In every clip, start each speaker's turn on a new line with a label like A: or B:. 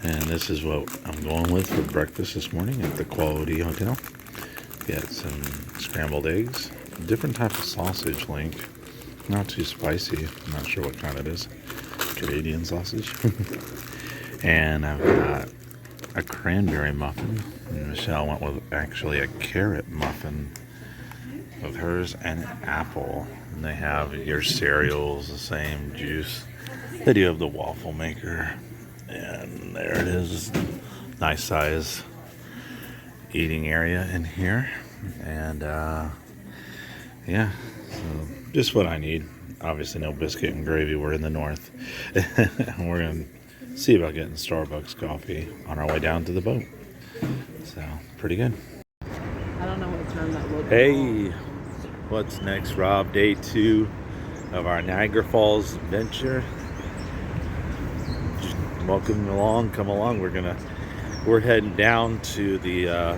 A: And this is what I'm going with for breakfast this morning at the Quality Hotel. Got some scrambled eggs, a different type of sausage link. Not too spicy. I'm not sure what kind it is. Canadian sausage. And I've got a cranberry muffin. And Michelle went with actually a carrot muffin with hers, and an apple. And they have your cereals, the same juice. They do have the waffle maker. And there it is. Nice size eating area in here. And yeah, so just what I need. Obviously no biscuit and gravy. We're in the north. We're going to see about getting Starbucks coffee on our way down to the boat. So, pretty good.
B: I don't know what term that looked like.
A: Hey, what's next, Rob? Day 2 of our Niagara Falls adventure. Just welcome along, come along. We're heading down to the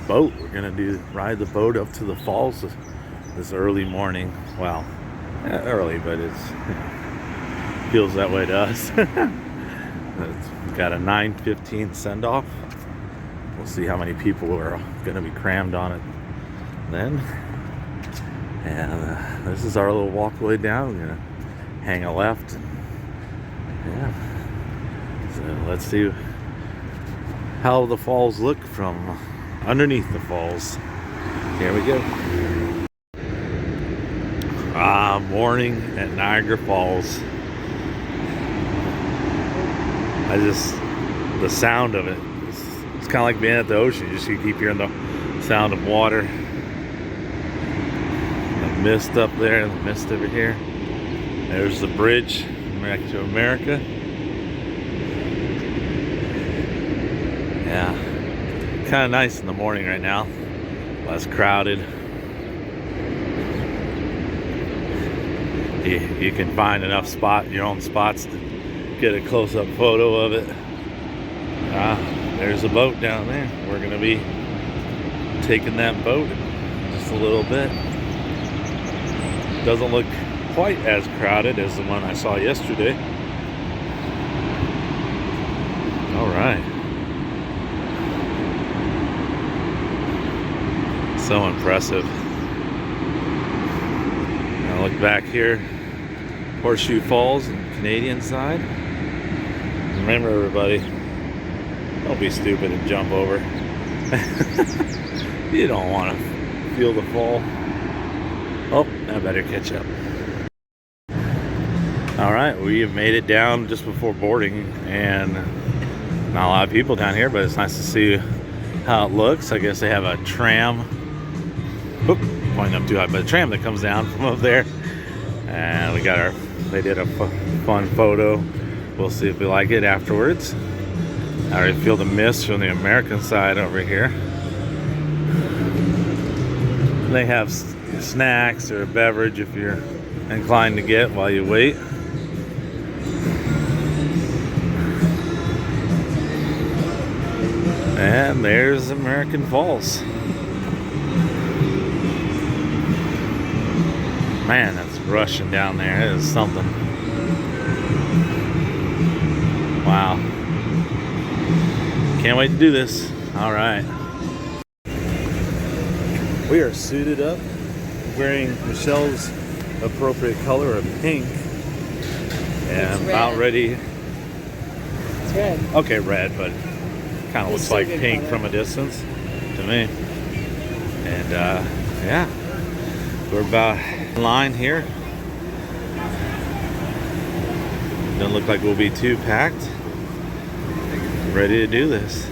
A: boat. We're gonna ride the boat up to the falls this early morning. Well, early, but it's feels that way to us. It's got a 9:15 send off. We'll see how many people are gonna be crammed on it then. And this is our little walkway down. We're gonna hang a left. Yeah. So let's see how the falls look from underneath the falls. Here we go. Morning at Niagara Falls. The sound of it, it's kind of like being at the ocean. You keep hearing the sound of water. The mist up there and the mist over here. There's the bridge back to America. Yeah, kind of nice in the morning right now. Less crowded. You can find enough your own spots to get a close-up photo of it. There's a boat down there. We're gonna be taking that boat in just a little bit. Doesn't look quite as crowded as the one I saw yesterday. All right. So impressive. Now look back here, Horseshoe Falls on the Canadian side. Remember, everybody, don't be stupid and jump over. You don't want to feel the fall. Oh, I better catch up. All right, we have made it down just before boarding, and not a lot of people down here, but it's nice to see how it looks. I guess they have a tram. Oop, pointing up too high, but a tram that comes down from up there. And they did a fun photo. We'll see if we like it afterwards. I already feel the mist from the American side over here. They have snacks or a beverage if you're inclined to get while you wait. And there's American Falls. Man, that's rushing down there. It is something. Wow. Can't wait to do this. All right. We are suited up, wearing Michelle's appropriate color of pink. And about ready.
B: It's red.
A: Okay, red, but kind of looks like pink from a distance to me. And yeah, we're about in line here. Doesn't look like we'll be too packed. Ready to do this.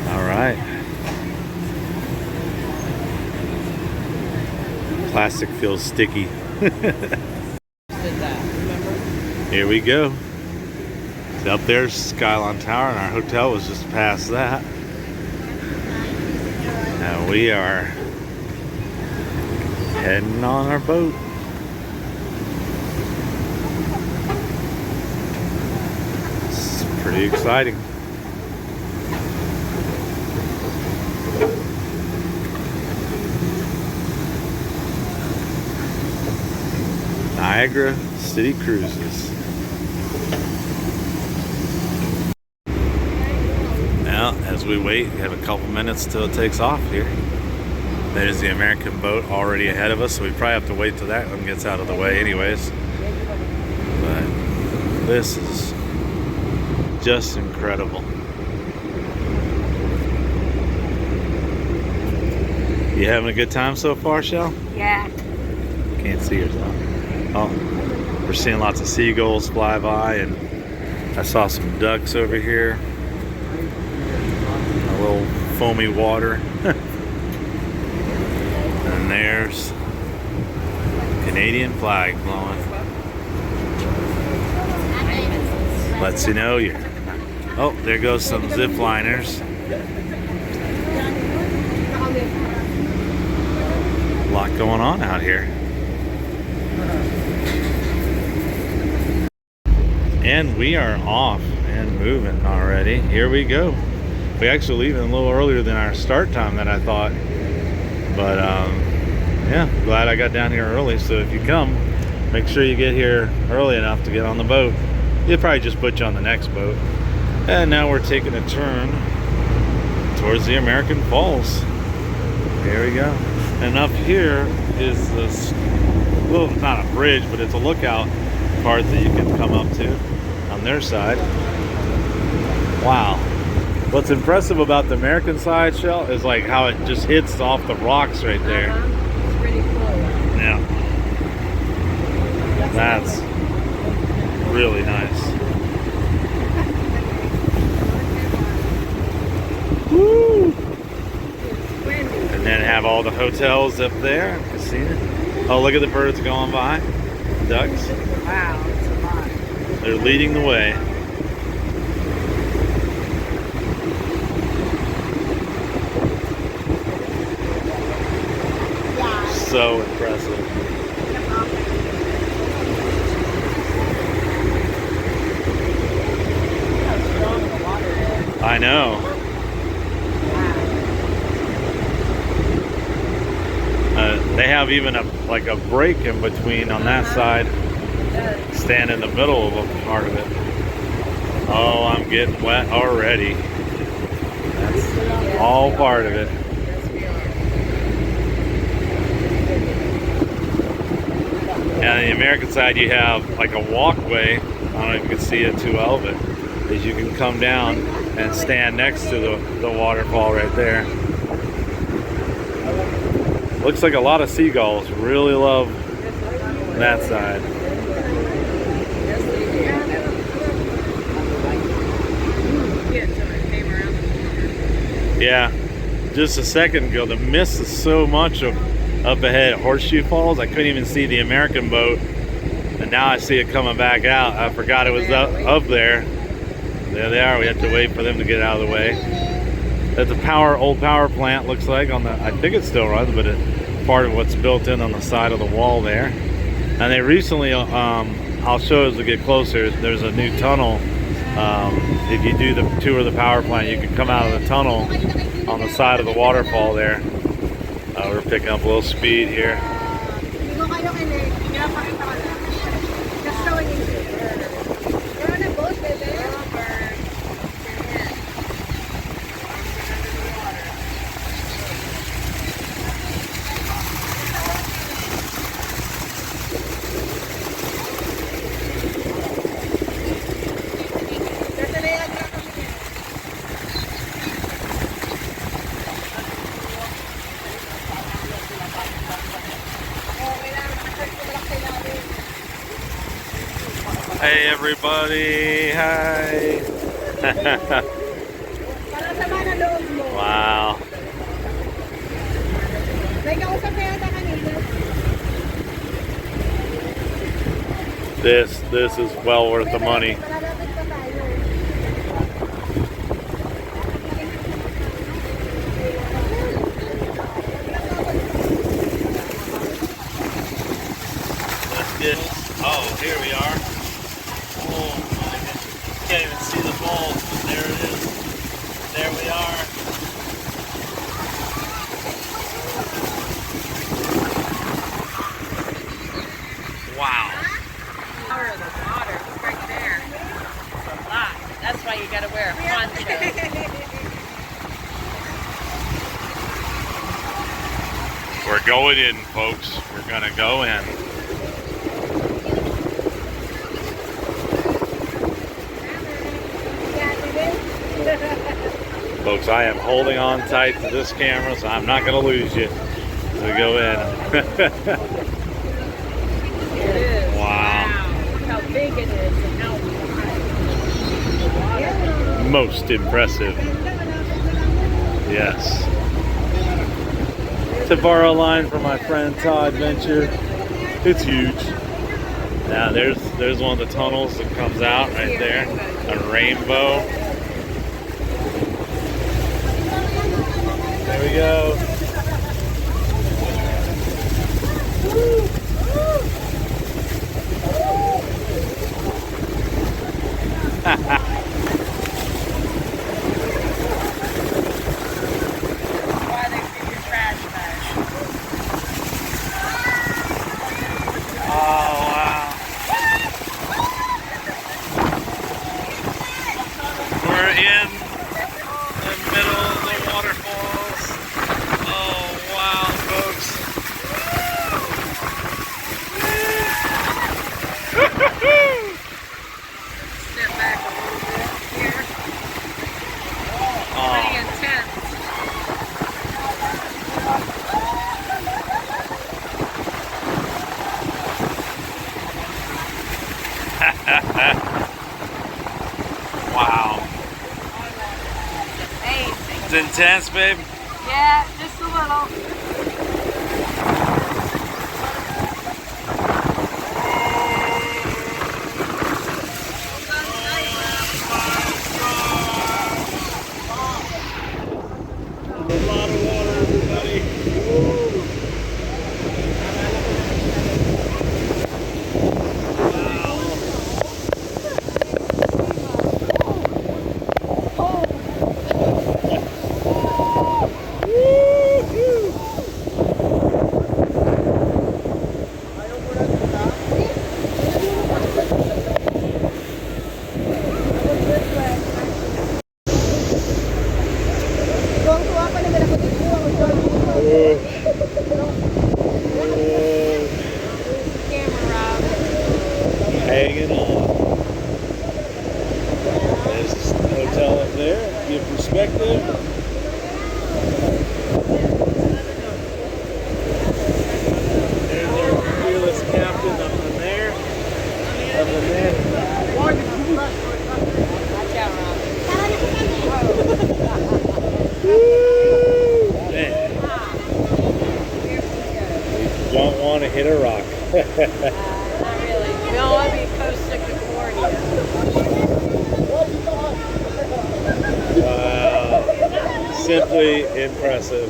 A: All right. Plastic feels sticky.
B: Did that, remember?
A: Here we go. Up there's Skyline Tower, and our hotel was just past that. Now we are heading on our boat. It's pretty exciting. Niagara City Cruises. Now, as we wait, we have a couple minutes till it takes off here. There's the American boat already ahead of us, so we probably have to wait till that one gets out of the way anyways. But this is just incredible. You having a good time so far, Shell?
B: Yeah.
A: Can't see yourself. Oh, we're seeing lots of seagulls fly by, and I saw some ducks over here. A little foamy water. And there's Canadian flag blowing. Lets you know you're... Oh, there goes some zip liners. A lot going on out here. And we are off and moving already. Here we go. We actually leaving a little earlier than our start time that I thought. But yeah, glad I got down here early. So if you come, make sure you get here early enough to get on the boat. They'll probably just put you on the next boat. And now we're taking a turn towards the American Falls. Here we go. And up here is this, well, it's not a bridge, but it's a lookout part that you can come up to on their side. Wow. What's impressive about the American side, Shell, is like how it just hits off the rocks right there.
B: It's pretty cool.
A: Yeah. That's really nice. Woo! And then have all the hotels up there. Casino. Oh, look at the birds going by. Ducks.
B: Wow, it's a lot.
A: They're leading the way. So impressive. I know. They have even a break in between on that side. Stand in the middle of a part of it. Oh, I'm getting wet already. That's all part of it. And on the American side, you have like a walkway. I don't know if you can see it too well, but as you can come down and stand next to the waterfall right there. Looks like a lot of seagulls really love that side. Yeah, just a second ago, the mist is so much up ahead at Horseshoe Falls. I couldn't even see the American boat, and now I see it coming back out. I forgot it was up there. There they are. We have to wait for them to get out of the way. That's a old power plant, looks like, on the, I think it still runs, but it's part of what's built in on the side of the wall there. And they recently, I'll show as we get closer, there's a new tunnel. If you do the tour of the power plant, you can come out of the tunnel on the side of the waterfall there. We're picking up a little speed here. Hey everybody, hi. Wow. This is well worth the money. Let's get, oh, here we are. Oh my goodness. Can't even see the falls, but there it is. There we are. Wow.
B: you gotta wear a poncho.
A: We're going in, folks. We're gonna go in. Folks, I am holding on tight to this camera, so I'm not gonna lose you as we go in.
B: It is.
A: Wow.
B: Look how big it is and how wide.
A: Most impressive. Yes. To borrow a line from my friend Todd Venture, it's huge. Now there's one of the tunnels that comes out right there, a rainbow. There we go.
B: Why they do your trash bag.
A: Oh wow. We're in the middle of the waterfalls. Oh wow, folks.
B: Step back a little bit here. Pretty intense.
A: Wow.
B: Amazing.
A: It's intense, babe.
B: Yeah, just a little.
A: A lot of water, everybody. Hanging on. There's the hotel up there. Give perspective. There's our fearless captain up in there. Up in there.
B: Watch out,
A: Man. You don't want to hit a rock.
B: Not really. No, I'll be Costa Concordia.
A: Wow. Simply impressive.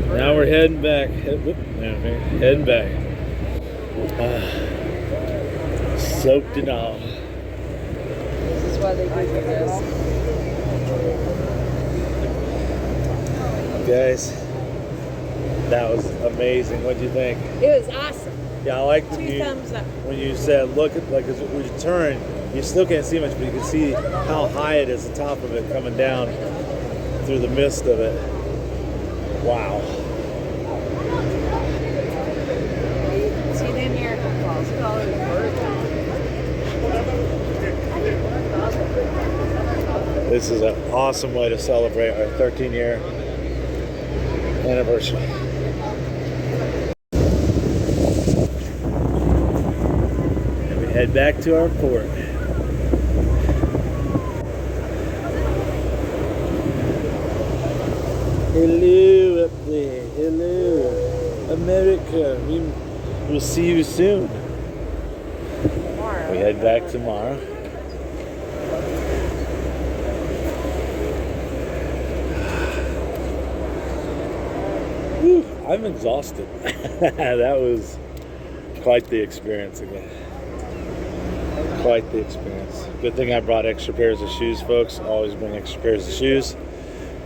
A: Now we're heading back. Heading back. Soaked it all.
B: This is why they do this.
A: Guys, that was amazing. What'd you think?
B: It was awesome.
A: Yeah, I liked
B: Two thumbs up.
A: when you said, look at, like, as we turn, you still can't see much, but you can see how high it is, the top of it coming down through the mist of it. Wow.
B: See the Niagara Falls. Look at all those birds.
A: This is an awesome way to celebrate our 13-year anniversary. And we head back to our port. Hello up there. Hello, America. We'll see you soon.
B: Tomorrow.
A: We head back tomorrow. Whew, I'm exhausted. That was quite the experience again. Quite the experience. Good thing I brought extra pairs of shoes, folks. Always bring extra pairs of shoes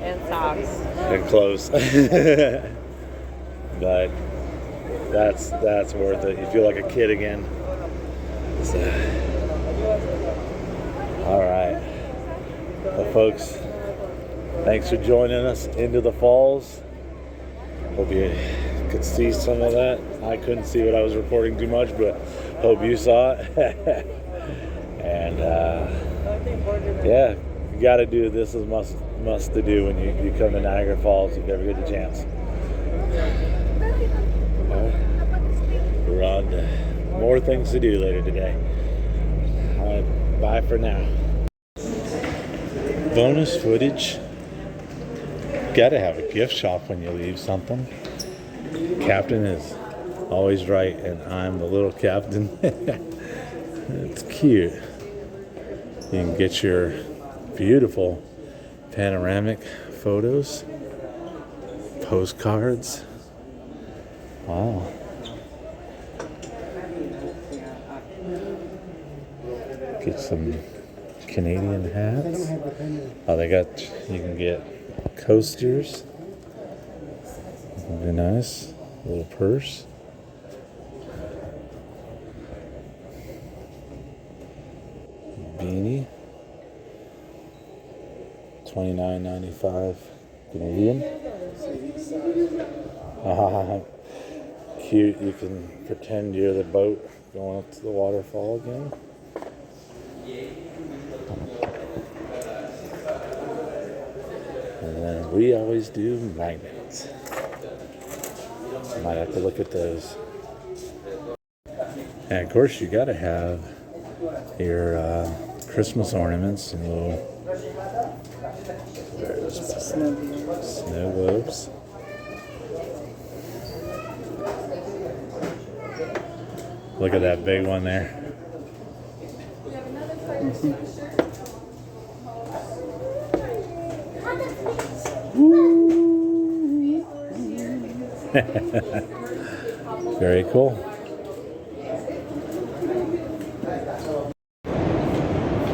B: And socks.
A: and clothes. But that's worth it. You feel like a kid again. So, All right. Well, folks, thanks for joining us into the falls. Hope you could see some of that. I couldn't see what I was recording too much, but hope you saw it. And yeah, you got to do this. Is must to do when you come to Niagara Falls if you ever get the chance. We're on to more things to do later today. All right, bye for now. Bonus footage. Gotta have a gift shop when you leave something. Captain is always right, and I'm the little captain. It's cute. You can get your beautiful panoramic photos, postcards. Wow. Get some Canadian hats. Oh, you can get coasters. Very nice. Little purse. Beanie. $29.95 Canadian. Cute. You can pretend you're the boat going up to the waterfall again. And then we always do magnets. Might have to look at those. And of course, you got to have your Christmas ornaments and little snow globes. Look at that big one there. Very cool.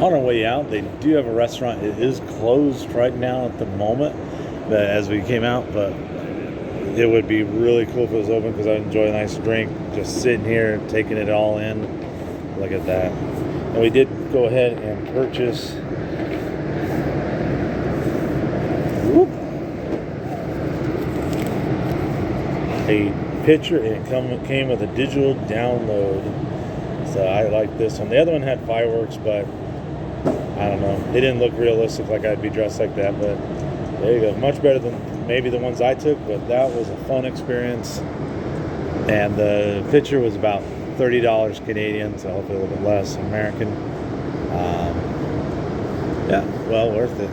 A: On our way out, they do have a restaurant. It is closed right now at the moment, but as we came out, but it would be really cool if it was open because I enjoy a nice drink, just sitting here taking it all in. Look at that. And we did go ahead and purchase a picture, and it came with a digital download. So I like this one. The other one had fireworks, but I don't know. It didn't look realistic like I'd be dressed like that, but there you go. Much better than maybe the ones I took, but that was a fun experience. And the picture was about $30 Canadian, so hopefully a little bit less American. Yeah, well worth it.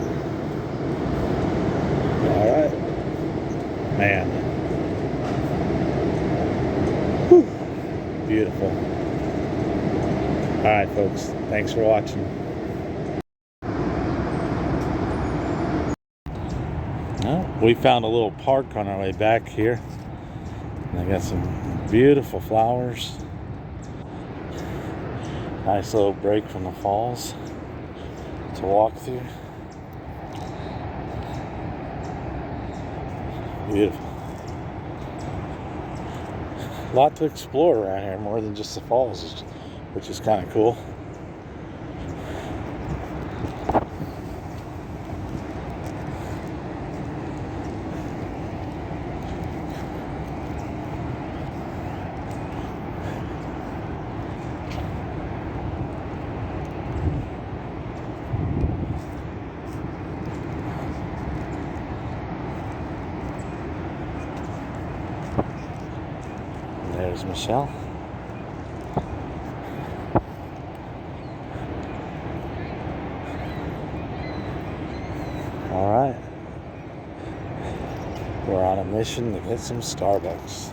A: All right. Man. Whew. Beautiful. All right, folks. Thanks for watching. Well, we found a little park on our way back here. And I got some beautiful flowers. Nice little break from the falls to walk through. Beautiful. A lot to explore around here, more than just the falls, which is kind of cool. There's Michelle. All right. We're on a mission to get some Starbucks.